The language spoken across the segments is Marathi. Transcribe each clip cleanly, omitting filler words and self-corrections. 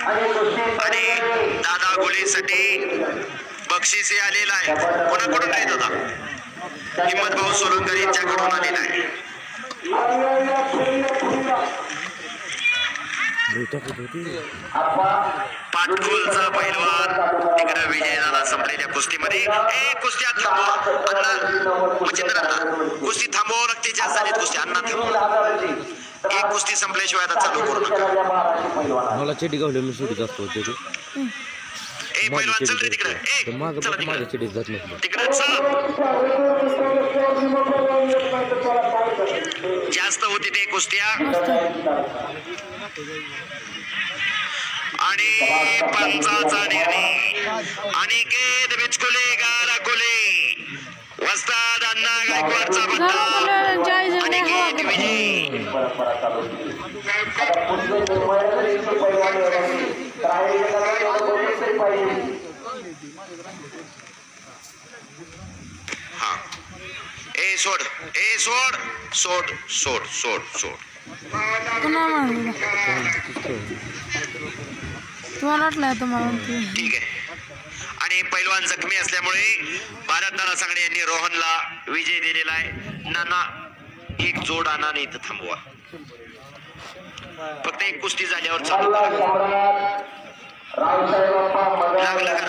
आणि दादा गोळीसाठी बक्षिसे आलेला आहे. कोणाकडून आहे दादा? हिम्मत भाऊ सोलंकर यांच्याकडून आलेला आहे. पाटकुलचा पैलवान तिकडे विजय झाला संपलेल्या कुस्तीमध्ये. कुस्ती थांबवा अण्णा मच्छिंद्र अण्णा, कुस्ती थांबवावं लागते. जास्त झालीत कुस्ती अण्णा थांबवा. एक कुस्ती संपल्याशिवाय आता चालू करू नका. मला चिडी गावली मी सुटी जास्त होते ते. पैलवान चल रे तिकडे. चला तिकडे चिडी जात नाही तिकडे चल. जास्त होती ते कुस्त्या आणि पंचाचा निर्णय अनिकेत बिचकुले गाराकुले वस्ताद अण्णा गायकवाडचा बंदा अनिकेत विजय. हा सोड सोड सोड सोड सोड सोड. ठीक आहे. आणि पैलवान जखमी असल्यामुळे भारत नाना सांगणे यांनी रोहनला विजय दिलेला आहे. नाना एक जोड आणा नाही तर थांबवा. फक्त एक कुस्ती झाल्यावर चालू लागला का?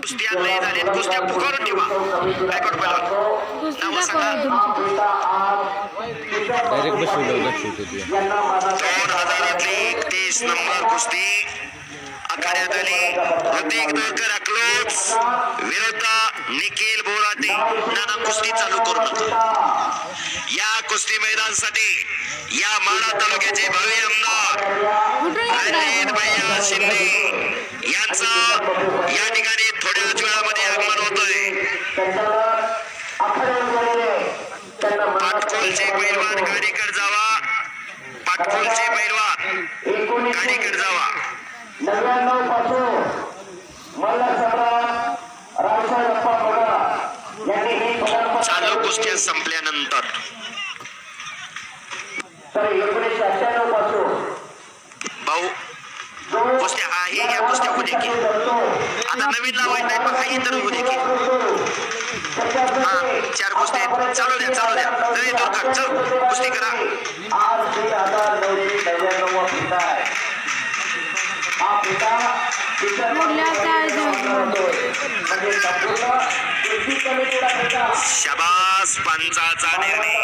कुस्त्या नाही झाल्या कुस्त्या पुकारून ठेवा. रेकॉर्ड पैलवान नाव सांगा. 2031 नंबर कुस्ती आखाड्यात आली. प्रत्येक दळकर अकलोज विरुद्ध निखिल बोराटे. नाना कुस्ती चालू करू नका. या कुस्ती मैदानासाठी या माढा तालुक्याचे भव्य आमदार रणजित भैया शिंदे यांचा या ठिकाणी थोड्याच वेळामध्ये आगमन होतोय. पाटकुलचे पैलवान गाडीकडे जावा. पाटकुलचे पैलवान गाडीकडे जावा. चालू कुस्त्या संपल्यानंतर भाऊ कुस्त्या आहे या कुस्त्या होऊ दे की. आता नवीन लावायचं नाही पण काही तर होऊ दे की. हा 4 कुस्त्या चालू द्या चालू द्या. तरी दुर्गा चल कुस्ती करा. शाबास पंचाचा निर्णय